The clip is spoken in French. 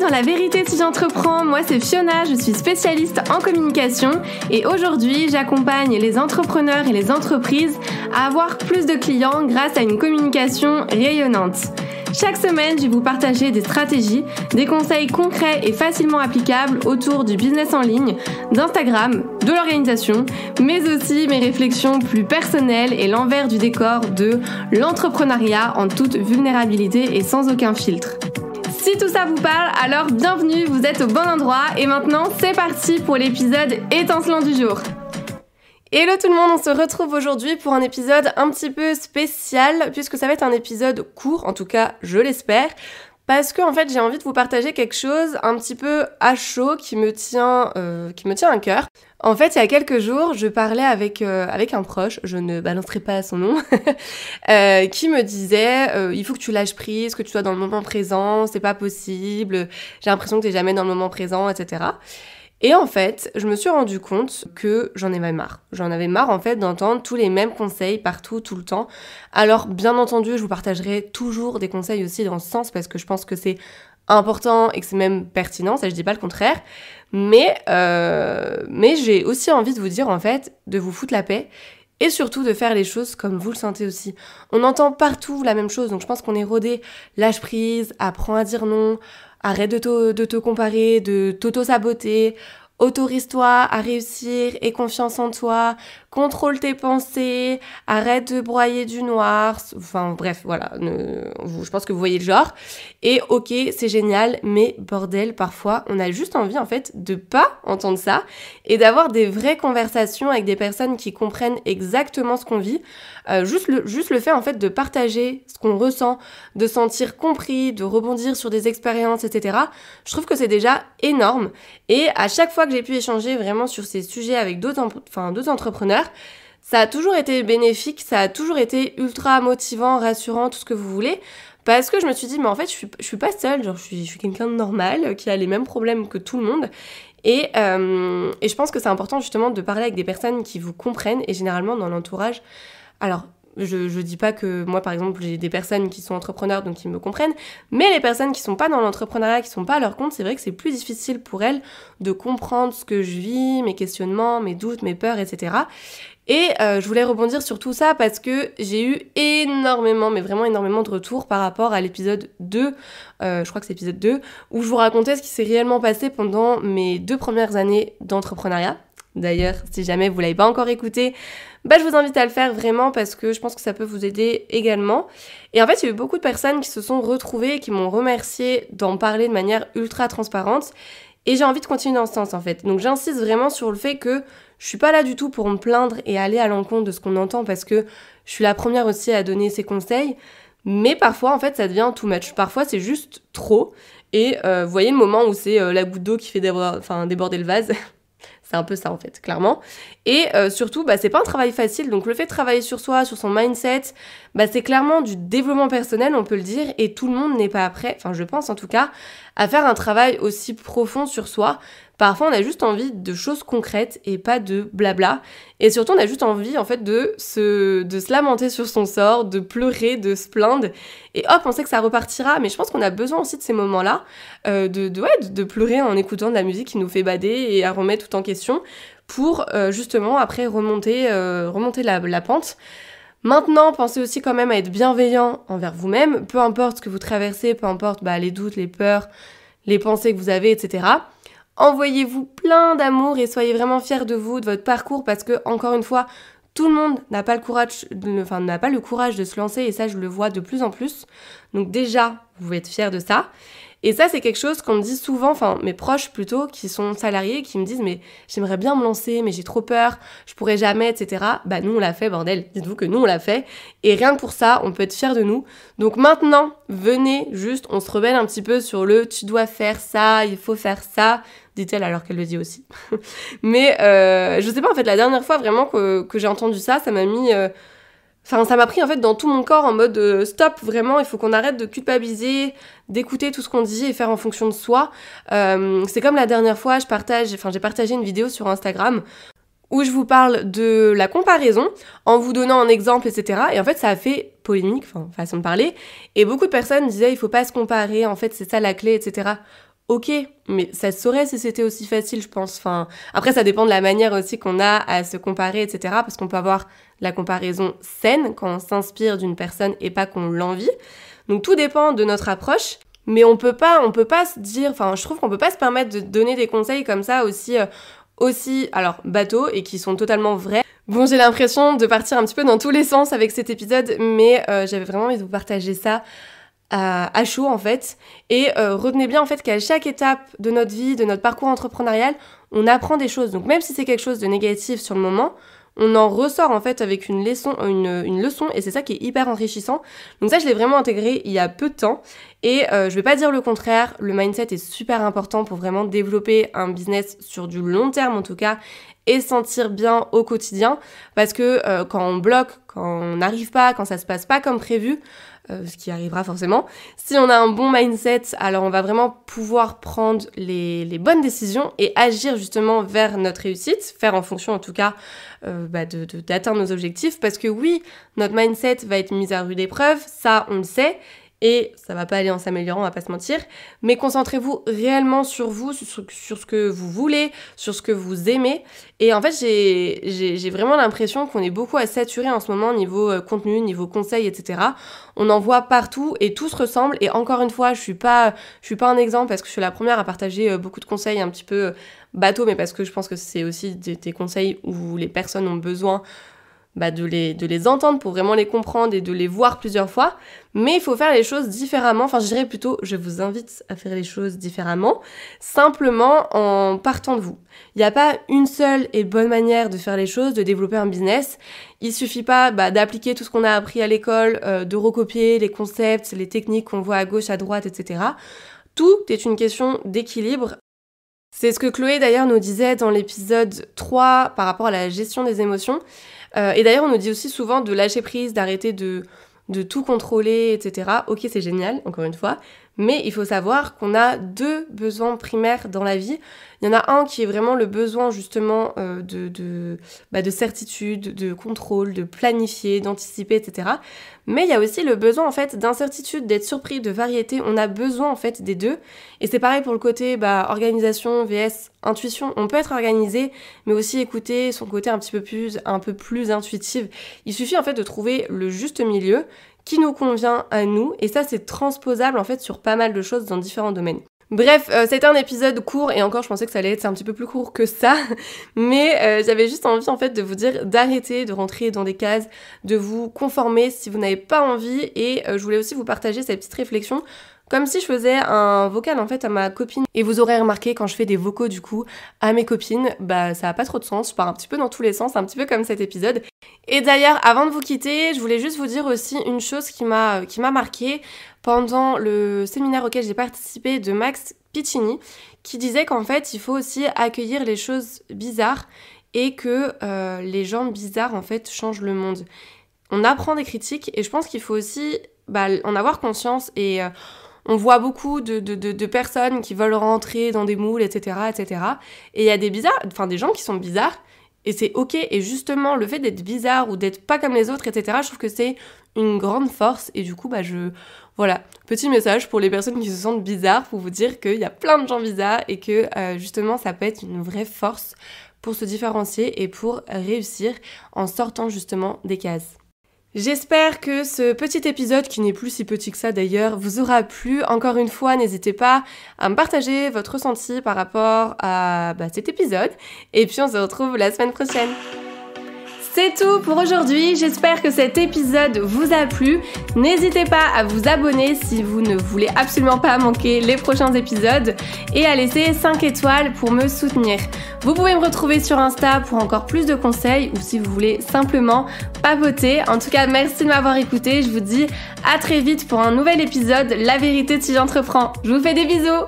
sur La Vérité si j'entreprends, moi c'est Fiona, je suis spécialiste en communication et aujourd'hui j'accompagne les entrepreneurs et les entreprises à avoir plus de clients grâce à une communication rayonnante. Chaque semaine, je vais vous partager des stratégies, des conseils concrets et facilement applicables autour du business en ligne, d'Instagram, de l'organisation, mais aussi mes réflexions plus personnelles et l'envers du décor de l'entrepreneuriat en toute vulnérabilité et sans aucun filtre. Si tout ça vous parle, alors bienvenue, vous êtes au bon endroit et maintenant c'est parti pour l'épisode étincelant du jour. Hello tout le monde, on se retrouve aujourd'hui pour un épisode un petit peu spécial puisque ça va être un épisode court, en tout cas je l'espère, parce que en fait j'ai envie de vous partager quelque chose un petit peu à chaud qui me tient à cœur. En fait, il y a quelques jours, je parlais avec un proche, je ne balancerai pas son nom, qui me disait il faut que tu lâches prise, que tu sois dans le moment présent, c'est pas possible, j'ai l'impression que t'es jamais dans le moment présent, etc. Et en fait, je me suis rendu compte que j'en avais marre. J'en avais marre en fait d'entendre tous les mêmes conseils partout, tout le temps. Alors bien entendu, je vous partagerai toujours des conseils aussi dans ce sens parce que je pense que c'est important et que c'est même pertinent, ça je dis pas le contraire. Mais j'ai aussi envie de vous dire en fait, de vous foutre la paix et surtout de faire les choses comme vous le sentez aussi. On entend partout la même chose, donc je pense qu'on est rodé. Lâche prise, apprends à dire non, arrête de te comparer, de t'auto-saboter, autorise-toi à réussir, aie confiance en toi, contrôle tes pensées, arrête de broyer du noir, enfin bref, voilà, je pense que vous voyez le genre. Et ok, c'est génial, mais bordel, parfois, on a juste envie en fait de pas entendre ça et d'avoir des vraies conversations avec des personnes qui comprennent exactement ce qu'on vit. Juste le fait en fait de partager ce qu'on ressent, de se sentir compris, de rebondir sur des expériences, etc. Je trouve que c'est déjà énorme. Et à chaque fois que j'ai pu échanger vraiment sur ces sujets avec d'autres entrepreneurs, ça a toujours été bénéfique, ça a toujours été ultra motivant, rassurant, tout ce que vous voulez. Parce que je me suis dit, mais en fait, je suis pas seule, genre je suis quelqu'un de normal, qui a les mêmes problèmes que tout le monde. Et je pense que c'est important justement de parler avec des personnes qui vous comprennent et généralement dans l'entourage. Alors, je dis pas que moi, par exemple, j'ai des personnes qui sont entrepreneurs, donc qui me comprennent, mais les personnes qui sont pas dans l'entrepreneuriat, qui sont pas à leur compte, c'est vrai que c'est plus difficile pour elles de comprendre ce que je vis, mes questionnements, mes doutes, mes peurs, etc. Et je voulais rebondir sur tout ça parce que j'ai eu énormément, mais vraiment énormément de retours par rapport à l'épisode 2, je crois que c'est l'épisode 2, où je vous racontais ce qui s'est réellement passé pendant mes 2 premières années d'entrepreneuriat. D'ailleurs, si jamais vous l'avez pas encore écouté, je vous invite à le faire vraiment parce que je pense que ça peut vous aider également. Et en fait, il y a eu beaucoup de personnes qui se sont retrouvées et qui m'ont remercié d'en parler de manière ultra transparente. Et j'ai envie de continuer dans ce sens en fait. Donc j'insiste vraiment sur le fait que je suis pas là du tout pour me plaindre et aller à l'encontre de ce qu'on entend parce que je suis la première aussi à donner ces conseils. Mais parfois en fait ça devient too much. Parfois c'est juste trop. Et vous voyez le moment où c'est la goutte d'eau qui fait déborder le vase. C'est un peu ça en fait, clairement. Et surtout, c'est pas un travail facile. Donc le fait de travailler sur soi, sur son mindset, c'est clairement du développement personnel, on peut le dire. Et tout le monde n'est pas prêt, enfin je pense en tout cas, à faire un travail aussi profond sur soi. Parfois on a juste envie de choses concrètes et pas de blabla. Et surtout on a juste envie en fait de se lamenter sur son sort, de pleurer, de se plaindre. Et hop, on sait que ça repartira. Mais je pense qu'on a besoin aussi de ces moments-là, de pleurer en écoutant de la musique qui nous fait bader et à remettre tout en question pour justement après remonter la pente. Maintenant, pensez aussi quand même à être bienveillant envers vous-même, peu importe ce que vous traversez, peu importe les doutes, les peurs, les pensées que vous avez, etc. Envoyez-vous plein d'amour et soyez vraiment fiers de vous, de votre parcours, parce que, encore une fois, tout le monde n'a pas le courage de se lancer, et ça, je le vois de plus en plus. Donc déjà, vous pouvez être fiers de ça. Et ça, c'est quelque chose qu'on me dit souvent, enfin mes proches plutôt, qui sont salariés, qui me disent « mais j'aimerais bien me lancer, mais j'ai trop peur, je pourrais jamais, etc. » Nous, on l'a fait, bordel. Dites-vous que nous, on l'a fait. Et rien que pour ça, on peut être fiers de nous. Donc maintenant, venez, juste, on se rebelle un petit peu sur le « tu dois faire ça, il faut faire ça », dit-elle alors qu'elle le dit aussi. Mais je sais pas, en fait, la dernière fois vraiment que j'ai entendu ça, ça m'a mis... ça m'a pris en fait dans tout mon corps en mode stop, vraiment, il faut qu'on arrête de culpabiliser, d'écouter tout ce qu'on dit et faire en fonction de soi. C'est comme la dernière fois, j'ai partagé une vidéo sur Instagram où je vous parle de la comparaison en vous donnant un exemple, etc. Et en fait, ça a fait polémique, façon de parler. Et beaucoup de personnes disaient, il faut pas se comparer, en fait, c'est ça la clé, etc. ok, mais ça se saurait si c'était aussi facile, je pense. Enfin, après, ça dépend de la manière aussi qu'on a à se comparer, etc. Parce qu'on peut avoir la comparaison saine quand on s'inspire d'une personne et pas qu'on l'envie. Donc tout dépend de notre approche. Mais on peut pas se dire, enfin, je trouve qu'on peut pas se permettre de donner des conseils comme ça aussi, alors, bateaux et qui sont totalement vrais. Bon, j'ai l'impression de partir un petit peu dans tous les sens avec cet épisode, mais j'avais vraiment envie de vous partager ça à chaud en fait. Et retenez bien en fait qu'à chaque étape de notre vie, de notre parcours entrepreneurial, on apprend des choses. Donc même si c'est quelque chose de négatif sur le moment, on en ressort en fait avec une leçon et c'est ça qui est hyper enrichissant. Donc ça, je l'ai vraiment intégré il y a peu de temps et je vais pas dire le contraire, le mindset est super important pour vraiment développer un business sur du long terme en tout cas et sentir bien au quotidien parce que quand on bloque, quand on n'arrive pas, quand ça se passe pas comme prévu, ce qui arrivera forcément, si on a un bon mindset, alors on va vraiment pouvoir prendre les bonnes décisions et agir justement vers notre réussite, faire en fonction en tout cas d'atteindre nos objectifs, parce que oui, notre mindset va être mis à rude épreuve, ça on le sait, et ça va pas aller en s'améliorant, on va pas se mentir, mais concentrez-vous réellement sur vous, sur ce que vous voulez, sur ce que vous aimez, et en fait j'ai vraiment l'impression qu'on est beaucoup à saturer en ce moment niveau contenu, niveau conseils, etc. On en voit partout et tout se ressemble, et encore une fois, je suis pas un exemple parce que je suis la première à partager beaucoup de conseils un petit peu bateau, mais parce que je pense que c'est aussi des conseils où les personnes ont besoin de les entendre pour vraiment les comprendre et de les voir plusieurs fois, mais il faut faire les choses différemment, enfin je dirais plutôt, je vous invite à faire les choses différemment, simplement en partant de vous. Il n'y a pas une seule et bonne manière de faire les choses, de développer un business, il suffit pas d'appliquer tout ce qu'on a appris à l'école, de recopier les concepts, les techniques qu'on voit à gauche, à droite, etc. Tout est une question d'équilibre. C'est ce que Chloé d'ailleurs nous disait dans l'épisode 3 par rapport à la gestion des émotions. Et d'ailleurs, on nous dit aussi souvent de lâcher prise, d'arrêter de tout contrôler, etc. Ok, c'est génial, encore une fois, mais il faut savoir qu'on a 2 besoins primaires dans la vie. Il y en a un qui est vraiment le besoin justement de certitude, de contrôle, de planifier, d'anticiper, etc. Mais il y a aussi le besoin en fait d'incertitude, d'être surpris, de variété. On a besoin en fait des 2. Et c'est pareil pour le côté organisation vs intuition. On peut être organisé, mais aussi écouter son côté un peu plus intuitif. Il suffit en fait de trouver le juste milieu qui nous convient à nous, et ça c'est transposable en fait sur pas mal de choses dans différents domaines. Bref, c'était un épisode court, et encore je pensais que ça allait être un petit peu plus court que ça, mais j'avais juste envie en fait de vous dire d'arrêter de rentrer dans des cases, de vous conformer si vous n'avez pas envie, et je voulais aussi vous partager cette petite réflexion comme si je faisais un vocal en fait à ma copine. Et vous aurez remarqué quand je fais des vocaux du coup à mes copines, ça a pas trop de sens, je pars un petit peu dans tous les sens, un petit peu comme cet épisode. Et d'ailleurs, avant de vous quitter, je voulais juste vous dire aussi une chose qui m'a marquée pendant le séminaire auquel j'ai participé de Max Piccini, qui disait qu'en fait, il faut aussi accueillir les choses bizarres et que les gens bizarres en fait changent le monde. On apprend des critiques et je pense qu'il faut aussi en avoir conscience et on voit beaucoup de personnes qui veulent rentrer dans des moules, etc., etc. Et il y a des gens qui sont bizarres, et c'est ok. Et justement, le fait d'être bizarre ou d'être pas comme les autres, etc., je trouve que c'est une grande force. Et du coup, voilà, petit message pour les personnes qui se sentent bizarres, pour vous dire qu'il y a plein de gens bizarres et que justement, ça peut être une vraie force pour se différencier et pour réussir en sortant justement des cases. J'espère que ce petit épisode, qui n'est plus si petit que ça d'ailleurs, vous aura plu. Encore une fois, n'hésitez pas à me partager votre ressenti par rapport à cet épisode. Et puis on se retrouve la semaine prochaine. C'est tout pour aujourd'hui, j'espère que cet épisode vous a plu. N'hésitez pas à vous abonner si vous ne voulez absolument pas manquer les prochains épisodes et à laisser 5 étoiles pour me soutenir. Vous pouvez me retrouver sur Insta pour encore plus de conseils ou si vous voulez simplement papoter. En tout cas, merci de m'avoir écouté. Je vous dis à très vite pour un nouvel épisode La vérité si j'entreprends. Je vous fais des bisous.